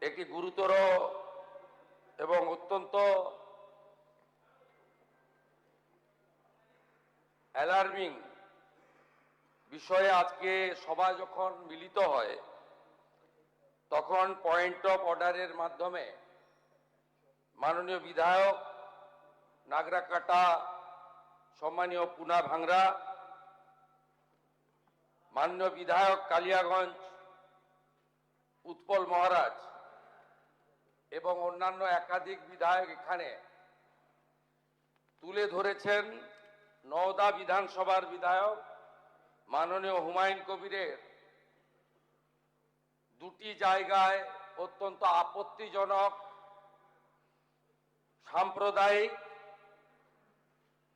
একটি গুরুতর এবং অত্যন্ত অ্যালার্মিং বিষয়ে আজকে সবাই যখন মিলিত হয় তখন পয়েন্ট অফ অর্ডারের মাধ্যমে মাননীয় বিধায়ক নাগরাকাটা, সম্মানীয় পুনা ভাংরা, মাননীয় বিধায়ক কালিয়াগঞ্জ উৎপল মহারাজ এবং অন্যান্য একাধিক বিধায়ক এখানে তুলে ধরেছেন নওদা বিধানসভার বিধায়ক মাননীয় হুমায়ুন কবিরের দুটি জায়গায় অত্যন্ত আপত্তিজনক, সাম্প্রদায়িক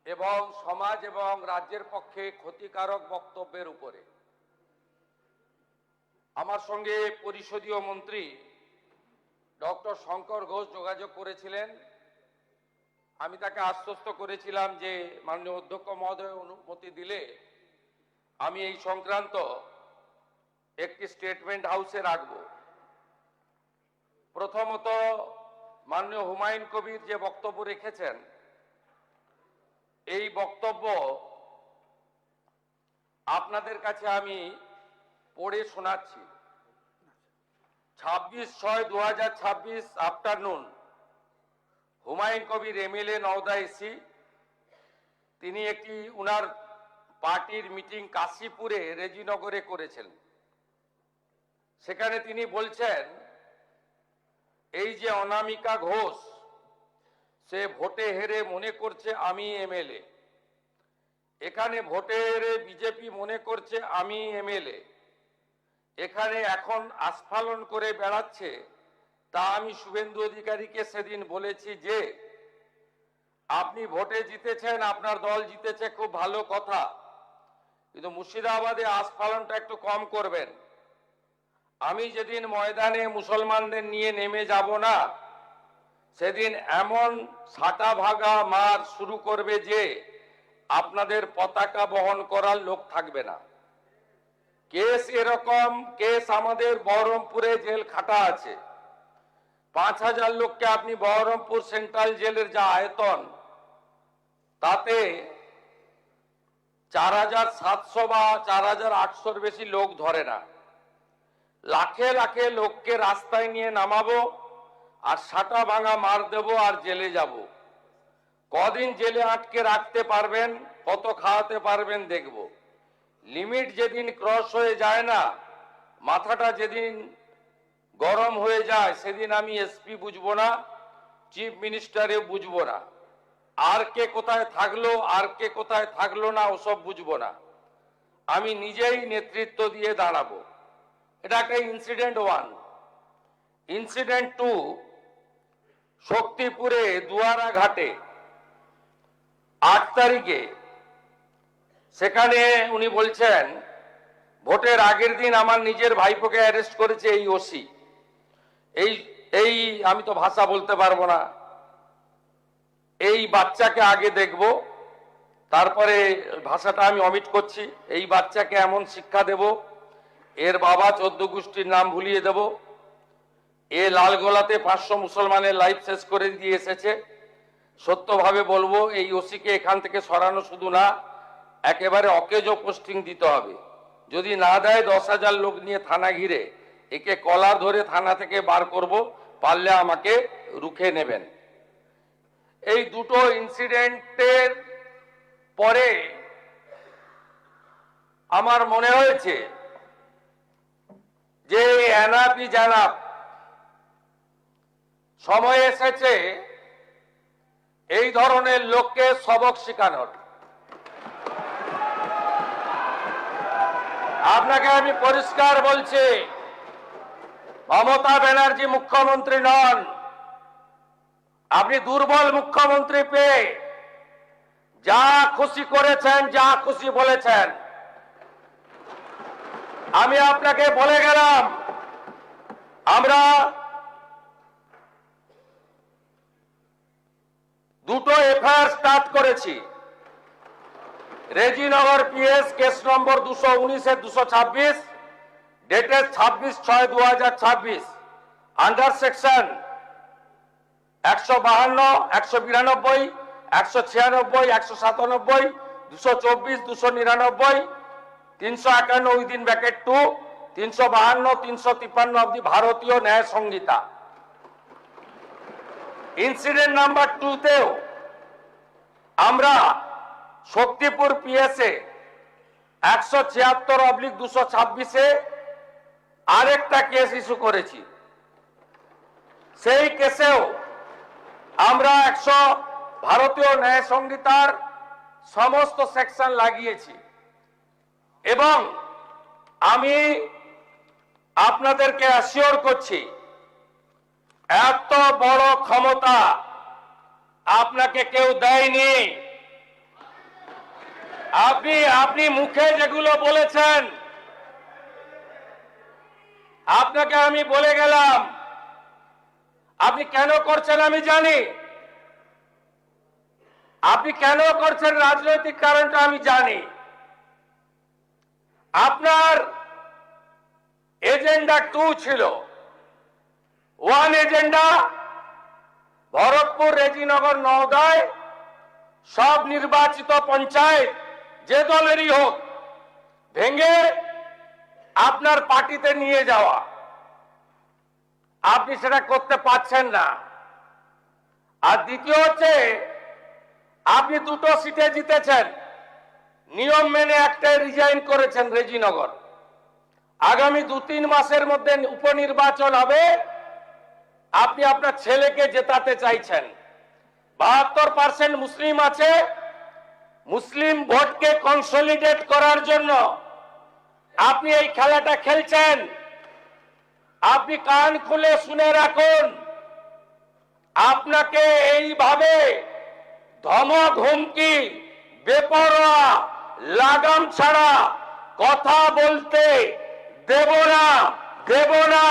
এবং সমাজ এবং রাজ্যের পক্ষে ক্ষতিকারক বক্তব্যের উপরে। আমার সঙ্গে পরিষদীয় মন্ত্রী ডক্টর শঙ্কর ঘোষ যোগাযোগ করেছিলেন। আমি তাকে আশ্বস্ত করেছিলাম যে মাননীয় অধ্যক্ষ মহোদয় অনুমতি দিলে আমি এই সংক্রান্ত একটি স্টেটমেন্ট হাউসে রাখব। প্রথমত, মাননীয় হুমায়ুন কবির যে বক্তব্য রেখেছেন, এই বক্তব্য আপনাদের কাছে আমি পড়ে শোনাচ্ছি। 26/6/2026 afternoon, Humayun Kabir MLA Nowda AC, তিনি একটি উনার পার্টির মিটিং কাশীপুরে রেজিনগরে করেছেন। সেখানে তিনি বলছেন এই যে অনামিকা ঘোষ, সে ভোটে হেরে মনে করছে আমি এমএলএ, এখানে ভোটে হেরে বিজেপি মনে করছে আমি এমএলএ, এখানে এখন আস্ফালন করে বেড়াচ্ছে। তা আমি শুভেন্দু অধিকারীকে সেদিন বলেছি যে আপনি ভোটে জিতেছেন, আপনার দল জিতেছে, খুব ভালো কথা, কিন্তু মুর্শিদাবাদে আস্ফালনটা একটু কম করবেন। আমি যেদিন ময়দানে মুসলমানদের নিয়ে নেমে যাব না, সেদিন এমন সাটা ভাগা মার শুরু করবে যে আপনাদের পতাকা বহন করার লোক থাকবে না। কেস এরকম, কেস আমাদের বহরমপুরে জেল খাটা আছে। 5000 লোককে আপনি বহরমপুর সেন্ট্রাল জেলের যা আয়তন, তাতে 4700 বা 4800 বেশি লোক ধরে না। লাখে লাখে লোককে রাস্তায় নিয়ে নামাবো আর সাটা ভাঙা মার দেব আর জেলে যাব। কদিন জেলে আটকে রাখতে পারবেন, কত খাওয়াতে পারবেন দেখব। লিমিট যেদিন ক্রস হয়ে যায় না, মাথাটা যেদিন গরম হয়ে যায়, সেদিন আমি এসপি বুঝবো না, চিফ মিনিস্টারে বুঝবো না, আর কে কোথায় থাকলো আর কে কোথায় থাকলো না ওসব বুঝবো না। আমি নিজেই নেতৃত্ব দিয়ে দাঁড়াবো। এটা একটা ইনসিডেন্ট 1। ইনসিডেন্ট 2, শক্তিপুরে দুয়ারা ঘাটে 8 তারিখে, সেখানে উনি বলছেন ভোটের আগের দিন আমার নিজের ভাইপোকে অ্যারেস্ট করেছে এই ওসি। এই আমি তো ভাষা বলতে পারবো না। এই বাচ্চাকে আগে দেখব, তারপরে ভাষাটা আমি অমিট করছি। এই বাচ্চাকে এমন শিক্ষা দেব, এর বাবা 14 গোষ্ঠীর নাম ভুলিয়ে দেব। এ লালগোলাতে 500 মুসলমানের লাইফ শেষ করে দিয়ে এসেছে। সত্যভাবে বলবো, এই ওসিকে এখান থেকে সরানো শুধু না, একেবারে অকেজো পোস্টিং দিতে হবে। যদি না দেয় 10,000 লোক নিয়ে থানা ঘিরে একে কলার ধরে থানা থেকে বার করব, পারলে আমাকে রুখে নেবেন। এই দুটো ইনসিডেন্টের পরে আমার মনে হয়েছে যে এনাফি জানাব, সময় এসেছে এই ধরনের লোককে সবক শেখানোর। আপনাকে আমি পরিষ্কার বলছি, মমতা ব্যানার্জি মুখ্যমন্ত্রী নন। আপনি দুর্বল মুখ্যমন্ত্রী পেয়ে যা খুশি করেছেন, যা খুশি বলেছেন। আমি আপনাকে বলে গেলাম, আমরা দুটো এফআইআর স্টার্ট করেছি। Rejinagar PS case number 219-226, dated 26/6/2026। Under section 152, 192, 196, 197, 224, 299, 351 within bracket 2, 352, 353 of the ভারতীয় ন্যায় সংহিতা। ইনসিডেন্ট নাম্বার 2 তেও আমরা শক্তিপুর পিএসএ 176/226 আরেকটা কেস ইস্যু করেছি। সেই কেসেও আমরা ভারতীয় ন্যায় সংহিতার সমস্ত সেকশন লাগিয়েছি এবং আমি আপনাদেরকে অ্যাসিওর করছি এত বড় ক্ষমতা আপনাকে কেউ দেয়নি। আপনি মুখে যেগুলো বলেছেন, আপনাকে আমি বলে গেলাম, আপনি কেন করছেন আমি জানি, আপনি কেন করছেন রাজনৈতিক কারণটা আমি জানি। আপনার এজেন্ডা 2 ছিল। 1 এজেন্ডা ভরতপুর, রেজিনগর, নওদায় সব নির্বাচিত পঞ্চায়েত যে দলেরই হোক ভেঙে আপনার পার্টিতে নিয়ে যাওয়া। আপনি সেটা করতে পারছেন না। আর দ্বিতীয় হচ্ছে আপনি 2টো সিটে জিতেছেন, নিয়ম মেনে একটাই রিজাইন করেছেন রেজিনগর। আগামী 2-3 মাসের মধ্যে উপনির্বাচন হবে, আপনি আপনার ছেলেকে জেতাতে চাইছেন। 72% মুসলিম আছে, মুসলিম ভোটকে কনসলিডেট করার জন্য আপনি এই খেলাটা খেলছেন। আপনি কান খুলে শুনে রাখুন, আপনাকে এইভাবে ধমক হুমকি বেপরোয়া লাগাম ছাড়া কথা বলতে দেব না, দেব না,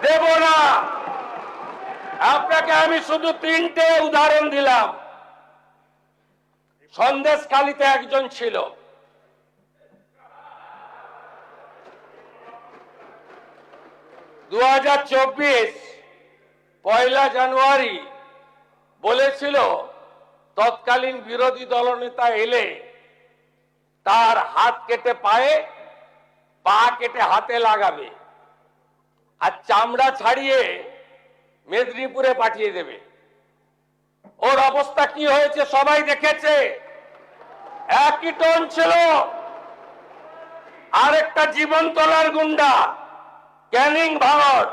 দেব না। আপনাকে আমি শুধু 3টে উদাহরণ দিলাম। সন্দেশখালীতে একজন ছিল, পয়লা জানুয়ারি বলেছিল তৎকালীন বিরোধী দলনেতা এলে তার হাত কেটে পায়ে, পা কেটে হাতে লাগাবে আর চামড়া ছাড়িয়ে মেদিনীপুরে পাঠিয়ে দেবে। ওর অবস্থা কি হয়েছে সবাই দেখেছে। একই টোন ছিল। আরেকটা জীবনতলার গুন্ডা ক্যানিং ভাঙড়,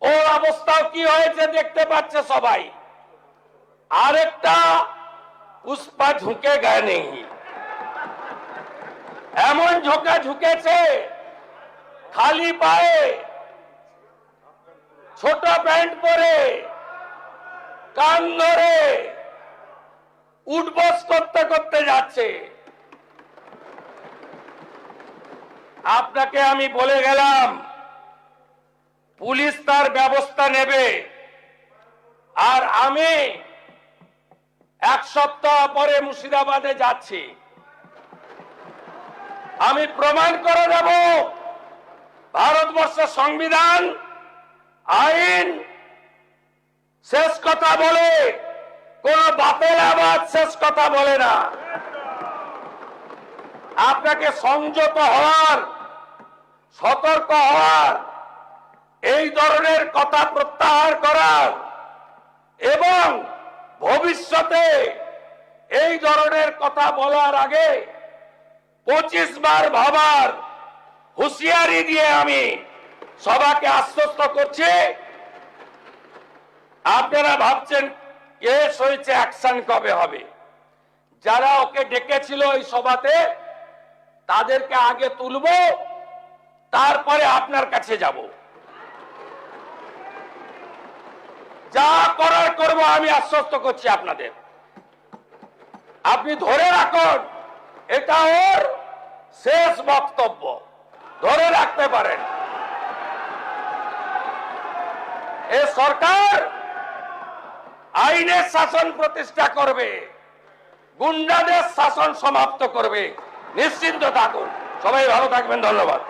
ওর অবস্থাও কি হয়েছে দেখতে পাচ্ছে সবাই। আরেকটা পুষ্পা ঝুঁকে গায়ে নেই, এমন ঝোঁকা ঝুঁকেছে খালি পায়ে, ছোট প্যান্ট পরে, কান ধরে উঠবস করতে করতে যাচ্ছে। আপনাকে আমি বলে গেলাম পুলিশ তার ব্যবস্থা নেবে। আর আমি 1 সপ্তাহ পরে মুর্শিদাবাদে যাচ্ছি। আমি প্রমাণ করে দেব ভারতবর্ষের সংবিধান, আইন শেষ কথা বলে, কোন বাতেল আবাদ শেষ কথা বলে না। আপনাকে সংযত হওয়ার, সতর্ক হওয়ার, এই ধরনের কথা প্রত্যাহার করার এবং ভবিষ্যতে এই ধরনের কথা বলার আগে 25 বার ভাবার হুঁশিয়ারি দিয়ে আমি সবাইকে আশ্বস্ত করছি। আপনারা ভাবছেন কেস হয়েছে, অ্যাকশন কবে হবে? যারা ওকে ডেকেছিল এই সভাতে তাদেরকে আগে তুলবো, তারপরে আপনার কাছে যাব। যা করার করব, আমি আশ্বস্ত করছি আপনাদের। আপনি ধরে রাখুন, এটা ওর শেষ বক্তব্য, ধরে রাখতে পারেন। এ সরকার আইনের শাসন প্রতিষ্ঠা করবে, গুন্ডাদের শাসন সমাপ্ত করবে, নিশ্চিন্ত থাকুন। সবাই ভালো থাকবেন, ধন্যবাদ।